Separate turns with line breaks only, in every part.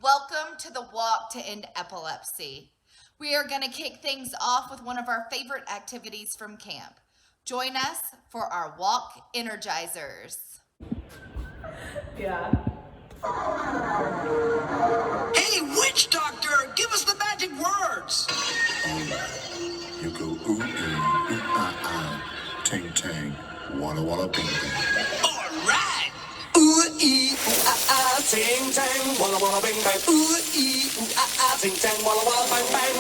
Welcome to the Walk to End Epilepsy. We are going to kick things off with one of our favorite activities from camp. Join us for our Walk Energizers.
Yeah.
Hey, witch doctor, give us the magic words.
You go ooh ting tang, walla walla bing bang.
All right. Ting tang, walla walla bing bang. Ting tang, walla walla bang bang.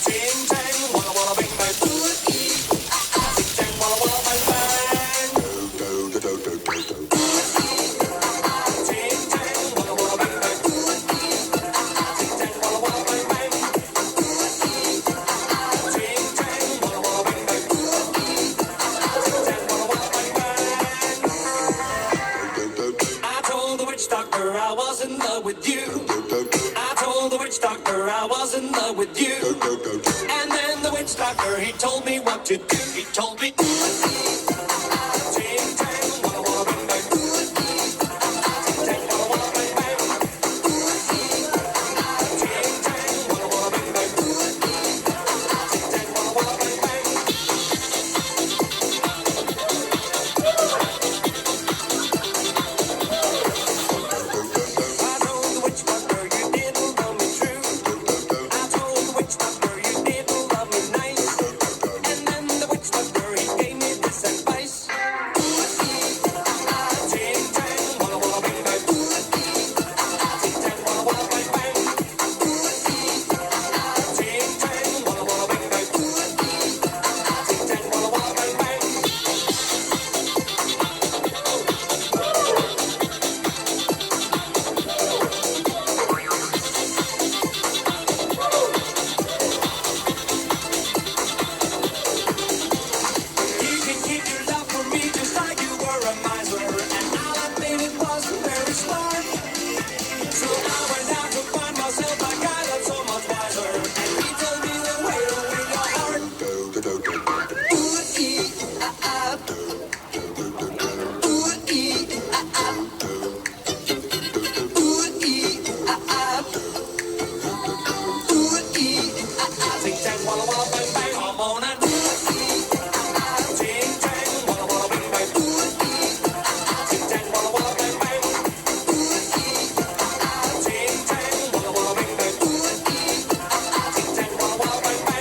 Ting tang, walla walla bing bang. Ting tang, walla walla bang bang.
Do do do do do do.
Ting tang, walla walla bing bang. Ting tang, walla walla bang bang. Ting tang, walla walla bing bang. Ting tang, walla walla bang bang. I told the witch doctor I was in love with you. I told the witch doctor I was in love with you. And then the witch doctor, he told me what to do. He told me, ting tang, walla walla bing bang. Ting tang, walla walla bang bang. Ting tang, walla walla bing bang. Ting tang, walla walla bang bang. I told the witch doctor you didn't love me true. I told the witch doctor you didn't love me nice. And then the witch doctor, he gave me this advice. Ting tang, walla walla bing bang. Ting tang, walla walla bang bang. Ting tang, walla walla bing bang. Ting tang, walla walla bang bang. You can keep your love for me just like you were a miser. And all I made it was very smart. So I went out to find myself a guy that's so much wiser. And he told me the way to win your heart.
Do do do do do.
Ting tang, walla walla bang bang, I'm on it. Ting tang, walla walla bang bang. Ting tang, walla walla bang bang. Ting tang, walla walla bang bang. Ting tang, walla walla bang bang.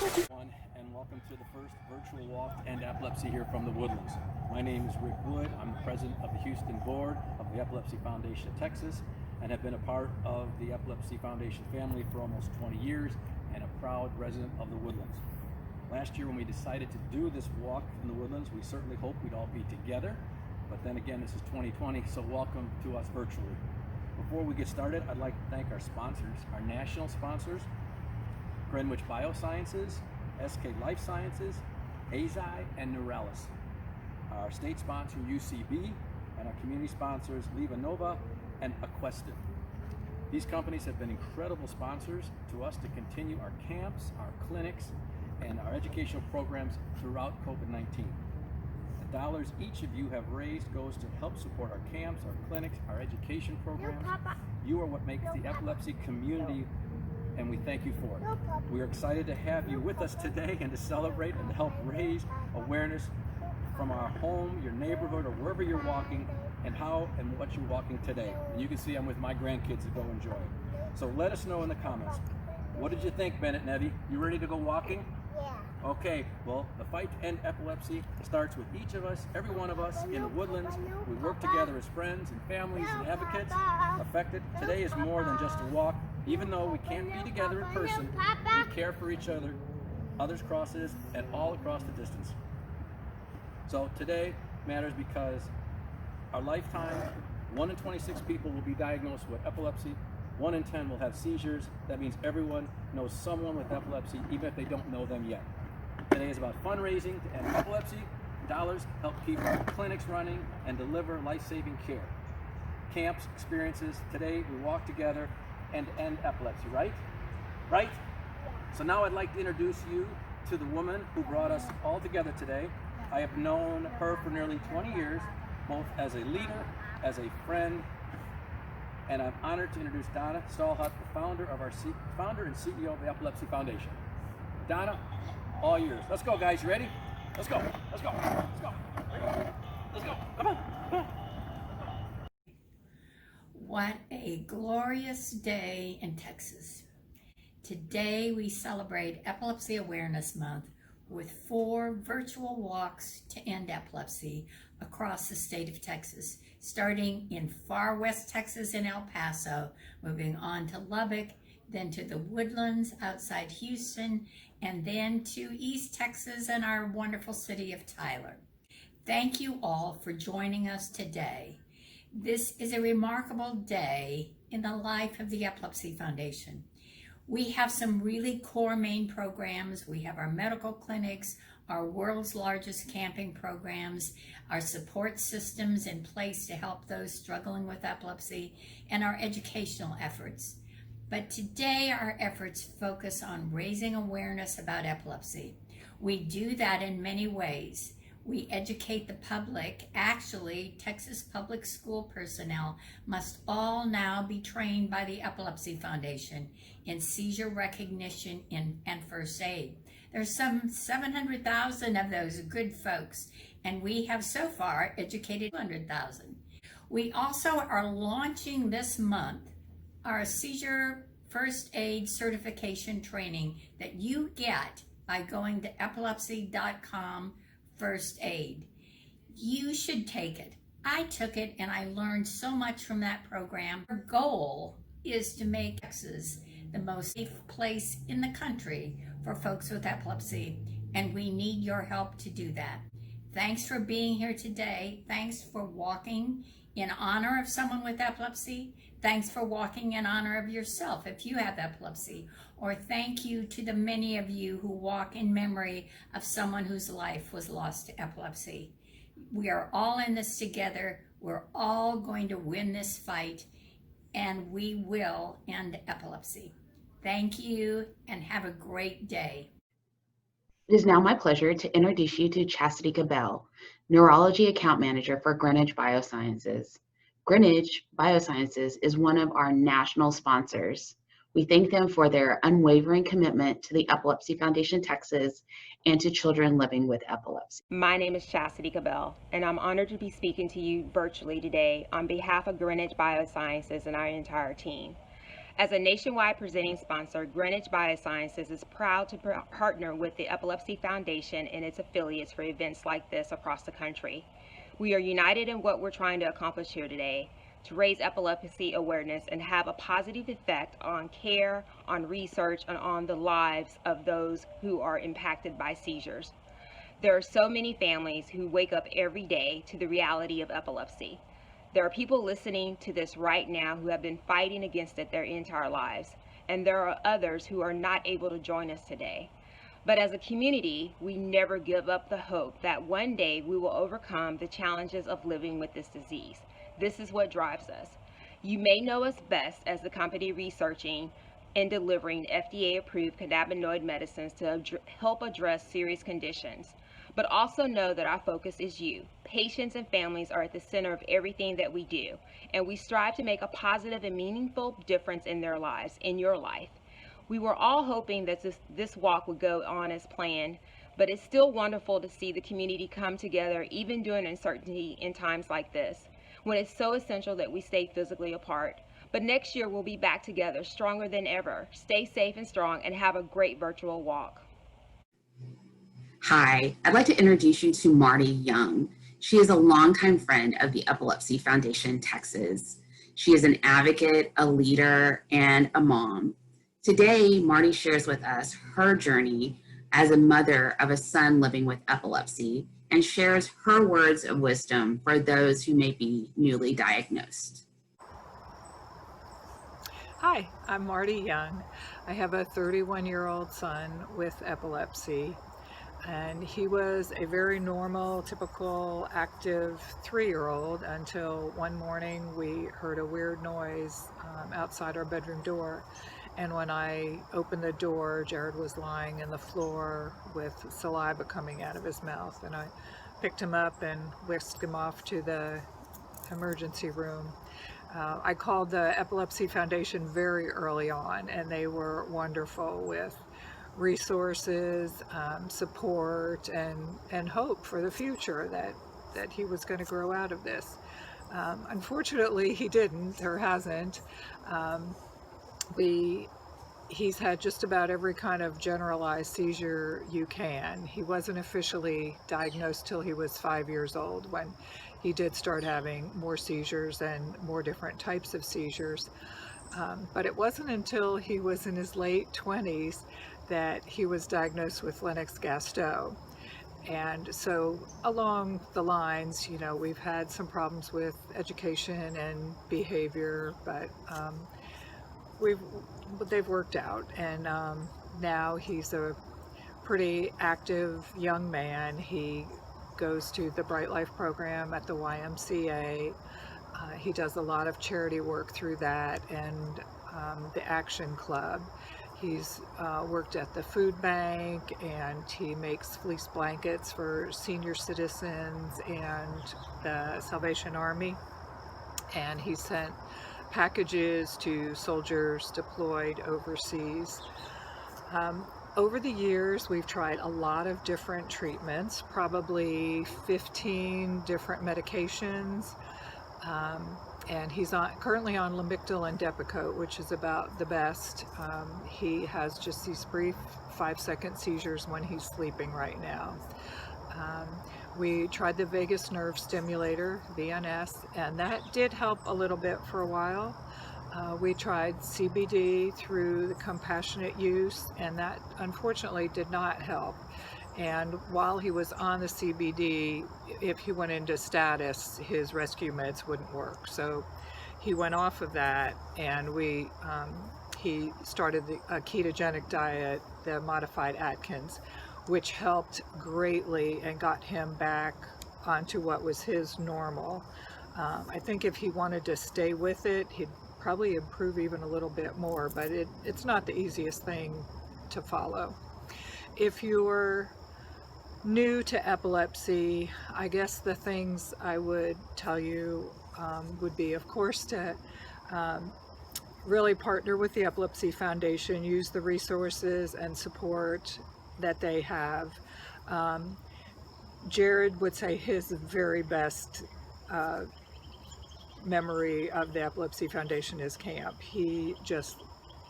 Everyone, and welcome to the first virtual walk to end epilepsy here from the Woodlands. My name is Rick Wood. I'm the president of the Houston board of the Epilepsy Foundation of Texas and have been a part of the Epilepsy Foundation family for almost 20 years and a proud resident of the Woodlands. Last year when we decided to do this walk in the Woodlands, we certainly hoped we'd all be together, but then again, this is 2020, so welcome to us virtually. Before we get started, I'd like to thank our sponsors, our national sponsors, Greenwich Biosciences, SK Life Sciences, AZI, and Neuralis. Our state sponsor, UCB, and our community sponsors, Levanova and Aquesta. These companies have been incredible sponsors to us to continue our camps, our clinics, and our educational programs throughout COVID-19. The dollars each of you have raised goes to help support our camps, our clinics, our education programs. You are what makes the epilepsy community, and we thank you for it. We are excited to have you with us today and to celebrate and to help raise awareness from our home, your neighborhood, or wherever you're walking, and how and what you're walking today. And you can see I'm with my grandkids to go enjoy it. So let us know in the comments. What did you think, Bennett and Evie? You ready to go walking?
Yeah.
Okay, well, the fight to end epilepsy starts with each of us, every one of us in the Woodlands. We work together as friends and families and advocates affected. Today is more than just a walk. Even though we can't be together in person, we care for each other, others crosses, and all across the distance. So today matters because our lifetime, 1 in 26 people will be diagnosed with epilepsy. 1 in 10 will have seizures. That means everyone knows someone with epilepsy, even if they don't know them yet. Today is about fundraising to end epilepsy. Dollars help keep our clinics running and deliver life-saving care. Camps, experiences. Today we walk together and end epilepsy, right? Right? So now I'd like to introduce you to the woman who brought us all together today. I have known her for nearly 20 years, both as a leader, as a friend, and I'm honored to introduce Donna Stallhut, the founder and CEO of the Epilepsy Foundation. Donna, all yours. Let's go, guys. You ready? Let's go. Let's go. Let's go. Let's go. Come on. Come on.
What a glorious day in Texas. Today we celebrate Epilepsy Awareness Month with 4 virtual walks to end epilepsy across the state of Texas, starting in far west Texas in El Paso, moving on to Lubbock, then to the Woodlands outside Houston, and then to East Texas and our wonderful city of Tyler. Thank you all for joining us today. This is a remarkable day in the life of the Epilepsy Foundation. We have some really core main programs. We have our medical clinics, our world's largest camping programs, our support systems in place to help those struggling with epilepsy, and our educational efforts. But today our efforts focus on raising awareness about epilepsy. We do that in many ways. We educate the public. Actually, Texas public school personnel must all now be trained by the Epilepsy Foundation in seizure recognition and first aid. There's some 700,000 of those good folks, and we have so far educated 200,000. We also are launching this month our seizure first aid certification training that you get by going to epilepsy.com first aid. You should take it. I took it and I learned so much from that program. Our goal is to make Texas the most safe place in the country for folks with epilepsy, and we need your help to do that. Thanks for being here today. Thanks for walking in honor of someone with epilepsy. Thanks for walking in honor of yourself if you have epilepsy. Or thank you to the many of you who walk in memory of someone whose life was lost to epilepsy. We are all in this together. We're all going to win this fight, and we will end epilepsy. Thank you, and have a great day.
It is now my pleasure to introduce you to Chastity Cabell, Neurology Account Manager for Greenwich Biosciences. Greenwich Biosciences is one of our national sponsors. We thank them for their unwavering commitment to the Epilepsy Foundation Texas and to children living with epilepsy.
My name is Chastity Cabell, and I'm honored to be speaking to you virtually today on behalf of Greenwich Biosciences and our entire team. As a nationwide presenting sponsor, Greenwich Biosciences is proud to partner with the Epilepsy Foundation and its affiliates for events like this across the country. We are united in what we're trying to accomplish here today, to raise epilepsy awareness and have a positive effect on care, on research, and on the lives of those who are impacted by seizures. There are so many families who wake up every day to the reality of epilepsy. There are people listening to this right now who have been fighting against it their entire lives, and there are others who are not able to join us today. But as a community, we never give up the hope that one day we will overcome the challenges of living with this disease. This is what drives us. You may know us best as the company researching and delivering FDA-approved cannabinoid medicines to help address serious conditions. But also know that our focus is you. Patients and families are at the center of everything that we do, and we strive to make a positive and meaningful difference in their lives, in your life. We were all hoping that this walk would go on as planned, but it's still wonderful to see the community come together even during uncertainty in times like this, when it's so essential that we stay physically apart. But next year we'll be back together, stronger than ever. Stay safe and strong, and have a great virtual walk.
Hi, I'd like to introduce you to Marty Young. She is a longtime friend of the Epilepsy Foundation Texas. She is an advocate, a leader, and a mom. Today, Marty shares with us her journey as a mother of a son living with epilepsy and shares her words of wisdom for those who may be newly diagnosed.
Hi, I'm Marty Young. I have a 31-year-old son with epilepsy. And he was a very normal, typical, active 3-year-old until one morning we heard a weird noise outside our bedroom door. And when I opened the door, Jared was lying in the floor with saliva coming out of his mouth. And I picked him up and whisked him off to the emergency room. I called the Epilepsy Foundation very early on, and they were wonderful with resources, support, and hope for the future that he was going to grow out of this. Unfortunately, he didn't or hasn't. He's had just about every kind of generalized seizure you can. He wasn't officially diagnosed till he was 5 years old, when he did start having more seizures and more different types of seizures. But it wasn't until he was in his late 20s that he was diagnosed with Lennox-Gastaut. And so along the lines, you know, we've had some problems with education and behavior, but they've worked out. And now he's a pretty active young man. He goes to the Bright Life program at the YMCA. He does a lot of charity work through that, and the Action Club. He's worked at the food bank, and he makes fleece blankets for senior citizens and the Salvation Army. And he sent packages to soldiers deployed overseas. Over the years, we've tried a lot of different treatments, probably 15 different medications. And he's currently on Lamictal and Depakote, which is about the best. He has just these brief 5-second seizures when he's sleeping right now. We tried the vagus nerve stimulator, VNS, and that did help a little bit for a while. We tried CBD through the compassionate use, and that unfortunately did not help. And while he was on the CBD, if he went into status, his rescue meds wouldn't work. So he went off of that, and he started a ketogenic diet, the modified Atkins, which helped greatly and got him back onto what was his normal. I think if he wanted to stay with it, he'd probably improve even a little bit more, but it's not the easiest thing to follow. If you're new to epilepsy, I guess the things I would tell you would be, of course, to really partner with the Epilepsy Foundation, use the resources and support that they have. Jared would say his very best memory of the Epilepsy Foundation is camp. He just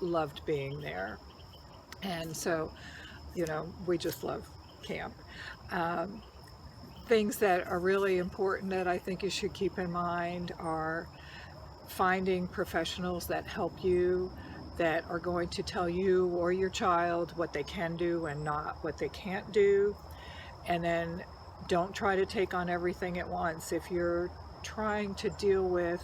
loved being there. And so, you know, we just love camp. Things that are really important that I think you should keep in mind are finding professionals that help you, that are going to tell you or your child what they can do and not what they can't do. And then don't try to take on everything at once. If you're trying to deal with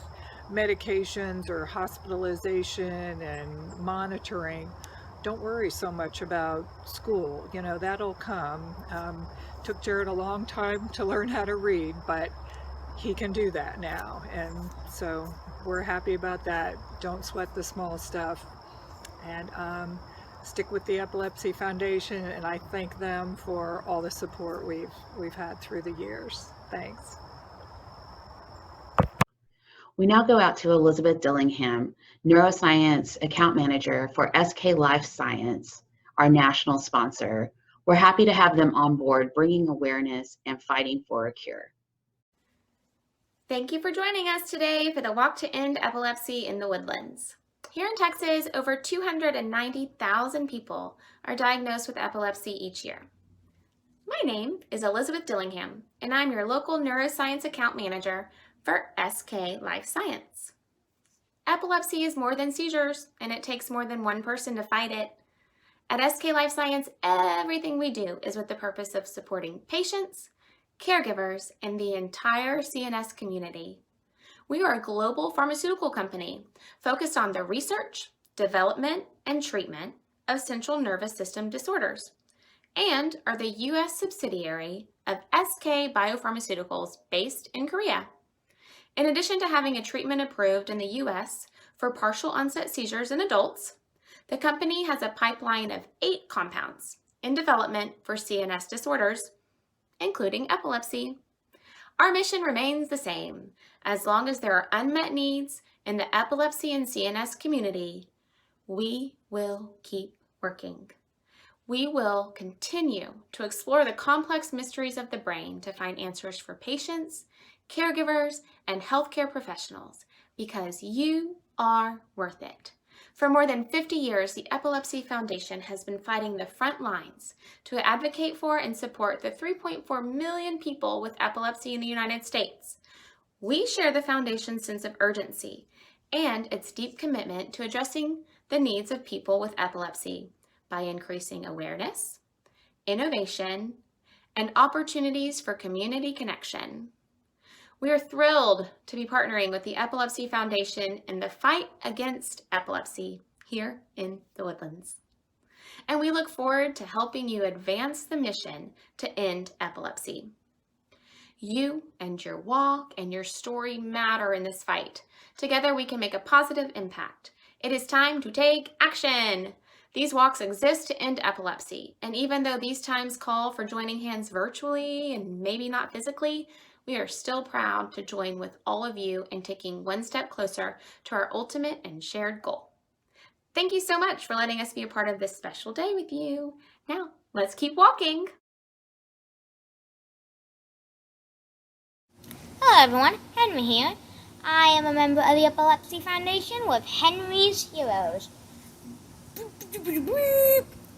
medications or hospitalization and monitoring, don't worry so much about school. You know, that'll come. Took Jared a long time to learn how to read, but he can do that now. And so we're happy about that. Don't sweat the small stuff. And stick with the Epilepsy Foundation, and I thank them for all the support we've had through the years. Thanks.
We now go out to Elizabeth Dillingham, Neuroscience Account Manager for SK Life Science, our national sponsor. We're happy to have them on board, bringing awareness and fighting for a cure.
Thank you for joining us today for the Walk to End Epilepsy in the Woodlands. Here in Texas, over 290,000 people are diagnosed with epilepsy each year. My name is Elizabeth Dillingham, and I'm your local neuroscience account manager for SK Life Science. Epilepsy is more than seizures, and it takes more than one person to fight it. At SK Life Science, everything we do is with the purpose of supporting patients, caregivers, and the entire CNS community. We are a global pharmaceutical company focused on the research, development, and treatment of central nervous system disorders. and are the U.S. subsidiary of SK Biopharmaceuticals based in Korea. In addition to having a treatment approved in the U.S. for partial onset seizures in adults, the company has a pipeline of 8 compounds in development for CNS disorders, including epilepsy. Our mission remains the same. As long as there are unmet needs in the epilepsy and CNS community, we will keep working. We will continue to explore the complex mysteries of the brain to find answers for patients, caregivers, and healthcare professionals, because you are worth it. For more than 50 years, the Epilepsy Foundation has been fighting the front lines to advocate for and support the 3.4 million people with epilepsy in the United States. We share the Foundation's sense of urgency and its deep commitment to addressing the needs of people with epilepsy by increasing awareness, innovation, and opportunities for community connection. We are thrilled to be partnering with the Epilepsy Foundation in the fight against epilepsy here in the Woodlands. And we look forward to helping you advance the mission to end epilepsy. You and your walk and your story matter in this fight. Together we can make a positive impact. It is time to take action. These walks exist to end epilepsy, and even though these times call for joining hands virtually and maybe not physically, we are still proud to join with all of you in taking one step closer to our ultimate and shared goal. Thank you so much for letting us be a part of this special day with you. Now, let's keep walking.
Hello everyone, Henry here. I am a member of the Epilepsy Foundation with Henry's Heroes.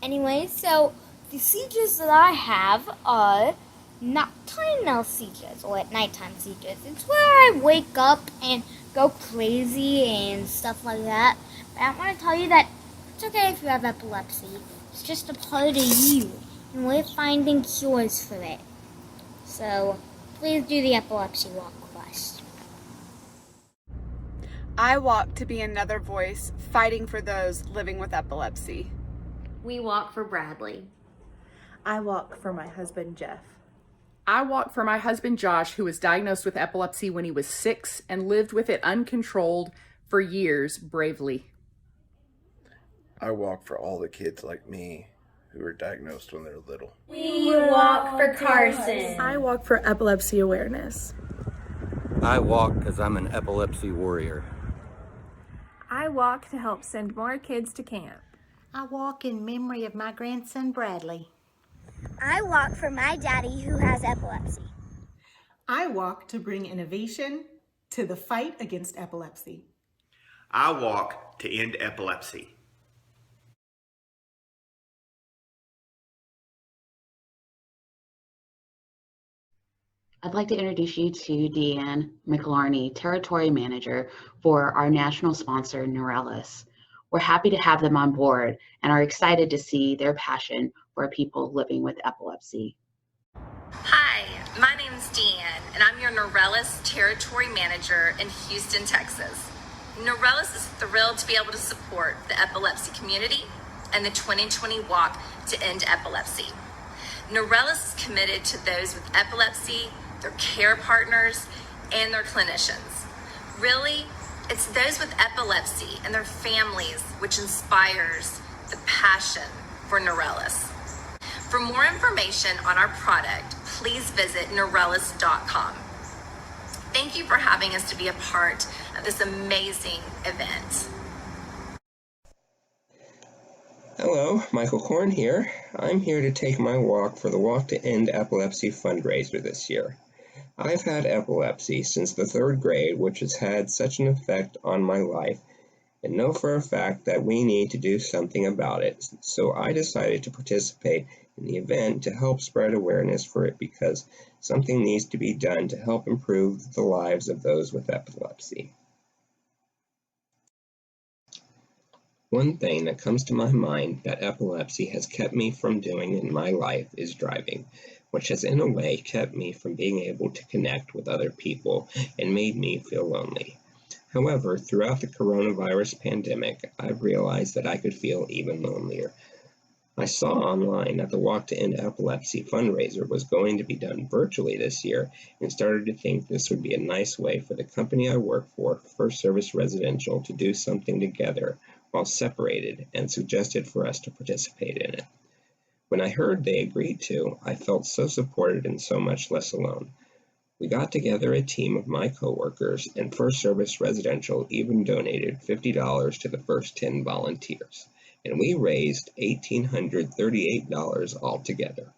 Anyway, so the seizures that I have are nocturnal seizures, or at nighttime seizures. It's where I wake up and go crazy and stuff like that. But I want to tell you that it's okay if you have epilepsy. It's just a part of you, and we're finding cures for it. So, please do the epilepsy walk with us.
I walk to be another voice fighting for those living with epilepsy.
We walk for Bradley.
I walk for my husband, Jeff.
I walk for my husband, Josh, who was diagnosed with epilepsy when he was 6 and lived with it uncontrolled for years bravely.
I walk for all the kids like me who were diagnosed when they were little.
We walk for Carson.
I walk for epilepsy awareness.
I walk because I'm an epilepsy warrior.
I walk to help send more kids to camp.
I walk in memory of my grandson, Bradley.
I walk for my daddy who has epilepsy.
I walk to bring innovation to the fight against epilepsy.
I walk to end epilepsy.
I'd like to introduce you to Deanne McLarney, Territory Manager for our national sponsor, Neurelis. We're happy to have them on board and are excited to see their passion for people living with epilepsy.
Hi, my name's Deanne, and I'm your Neurelis Territory Manager in Houston, Texas. Neurelis is thrilled to be able to support the epilepsy community and the 2020 Walk to End Epilepsy. Neurelis is committed to those with epilepsy, their care partners, and their clinicians. Really, it's those with epilepsy and their families which inspires the passion for Neurelis. For more information on our product, please visit neurelis.com. Thank you for having us to be a part of this amazing event.
Hello, Michael Korn here. I'm here to take my walk for the Walk to End Epilepsy fundraiser this year. I've had epilepsy since the 3rd grade, which has had such an effect on my life, and know for a fact that we need to do something about it. So I decided to participate in the event to help spread awareness for it, because something needs to be done to help improve the lives of those with epilepsy. One thing that comes to my mind that epilepsy has kept me from doing in my life is driving, which has in a way kept me from being able to connect with other people and made me feel lonely. However, throughout the coronavirus pandemic, I've realized that I could feel even lonelier. I saw online that the Walk to End Epilepsy fundraiser was going to be done virtually this year and started to think this would be a nice way for the company I work for, First Service Residential, to do something together while separated, and suggested for us to participate in it. When I heard they agreed to, I felt so supported and so much less alone. We got together a team of my coworkers, and First Service Residential even donated $50 to the first 10 volunteers, and we raised $1,838 altogether.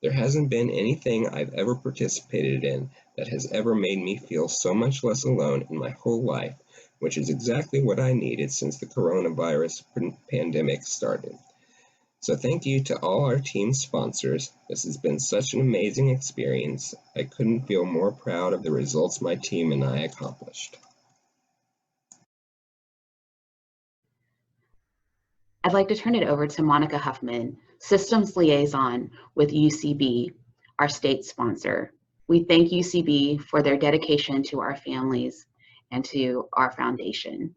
There hasn't been anything I've ever participated in that has ever made me feel so much less alone in my whole life, which is exactly what I needed since the coronavirus pandemic started. So thank you to all our team sponsors. This has been such an amazing experience. I couldn't feel more proud of the results my team and I accomplished.
I'd like to turn it over to Monica Huffman, Systems Liaison with UCB, our state sponsor. We thank UCB for their dedication to our families and to our foundation.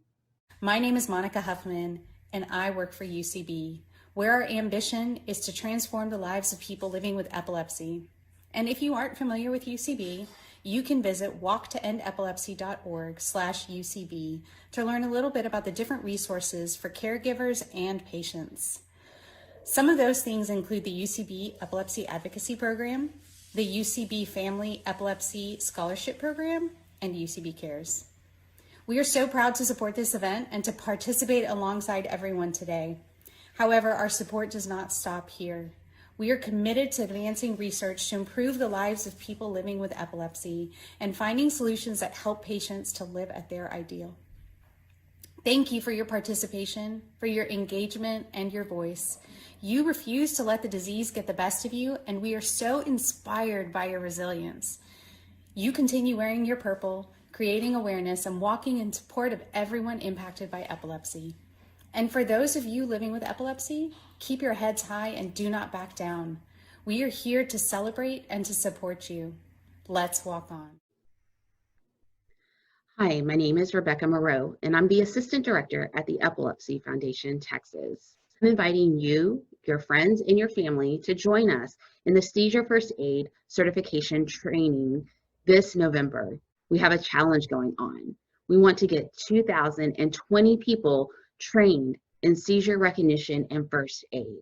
My name is Monica Huffman, and I work for UCB, where our ambition is to transform the lives of people living with epilepsy. And if you aren't familiar with UCB, you can visit walktoendepilepsy.org/UCB to learn a little bit about the different resources for caregivers and patients. Some of those things include the UCB Epilepsy Advocacy Program, the UCB Family Epilepsy Scholarship Program, and UCB Cares. We are so proud to support this event and to participate alongside everyone today. However, our support does not stop here. We are committed to advancing research to improve the lives of people living with epilepsy and finding solutions that help patients to live at their ideal. Thank you for your participation, for your engagement, and your voice. You refuse to let the disease get the best of you, and we are so inspired by your resilience. You continue wearing your purple, creating awareness, and walking in support of everyone impacted by epilepsy. And for those of you living with epilepsy, keep your heads high and do not back down. We are here to celebrate and to support you. Let's walk on.
Hi, my name is Rebecca Moreau, and I'm the Assistant Director at the Epilepsy Foundation, Texas. I'm inviting you, your friends, and your family to join us in the Seizure First Aid Certification Training this November. We have a challenge going on. We want to get 2,020 people trained in seizure recognition and first aid.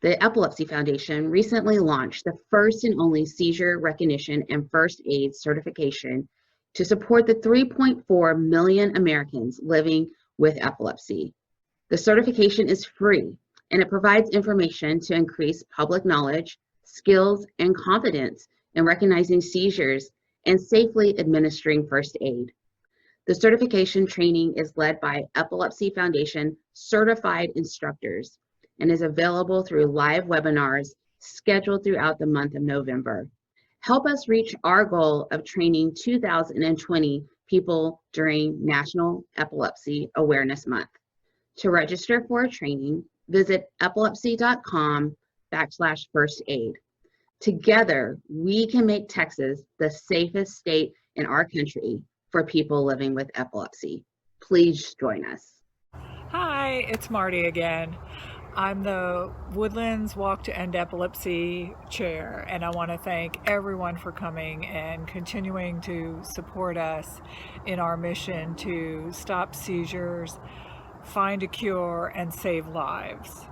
The Epilepsy Foundation recently launched the first and only seizure recognition and first aid certification to support the 3.4 million Americans living with epilepsy. The certification is free, and it provides information to increase public knowledge, skills, and confidence in recognizing seizures and safely administering first aid. The certification training is led by Epilepsy Foundation certified instructors and is available through live webinars scheduled throughout the month of November. Help us reach our goal of training 2,020 people during National Epilepsy Awareness Month. To register for a training, visit epilepsy.com/first aid. Together, we can make Texas the safest state in our country for people living with epilepsy. Please join us.
Hi, it's Marty again. I'm the Woodlands Walk to End Epilepsy chair, and I want to thank everyone for coming and continuing to support us in our mission to stop seizures, find a cure, and save lives.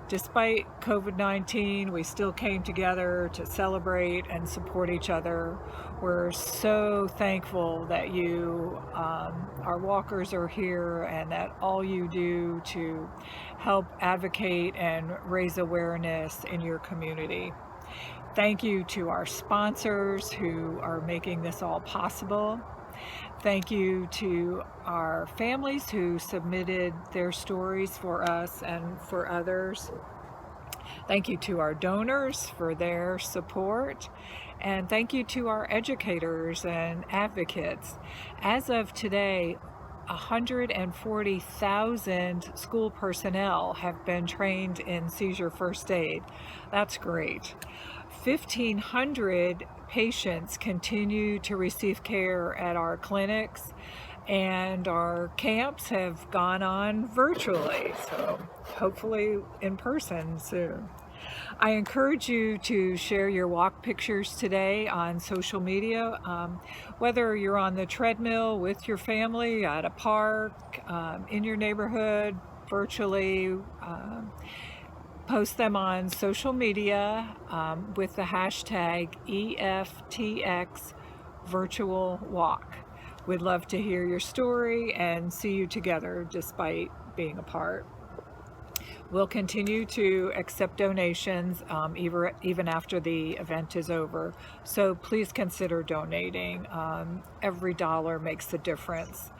Despite COVID-19, we still came together to celebrate and support each other. We're so thankful that you, our walkers, are here and that all you do to help advocate and raise awareness in your community. Thank you to our sponsors who are making this all possible. Thank you to our families who submitted their stories for us and for others. Thank you to our donors for their support. And thank you to our educators and advocates. As of today, 140,000 school personnel have been trained in seizure first aid. That's great. 1,500 patients continue to receive care at our clinics, and our camps have gone on virtually. So hopefully in person soon. I encourage you to share your walk pictures today on social media, whether you're on the treadmill with your family, at a park, in your neighborhood, virtually. Post them on social media with the hashtag EFTX Virtual Walk. We'd love to hear your story and see you together despite being apart. We'll continue to accept donations even after the event is over, so please consider donating. Every dollar makes a difference.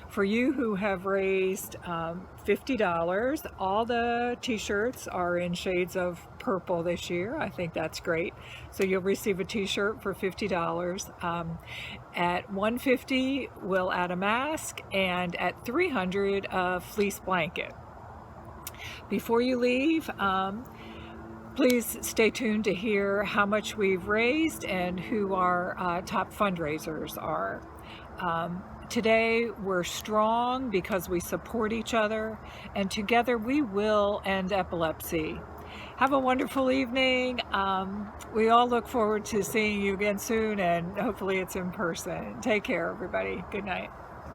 For you who have raised $50, all the t-shirts are in shades of purple this year. I think that's great. So you'll receive a t-shirt for $50. At $150, we'll add a mask, and at $300, a fleece blanket. Before you leave, please stay tuned to hear how much we've raised and who our top fundraisers are. Today, we're strong because we support each other, and together we will end epilepsy. Have a wonderful evening. We all look forward to seeing you again soon, and hopefully it's in person. Take care, everybody. Good night.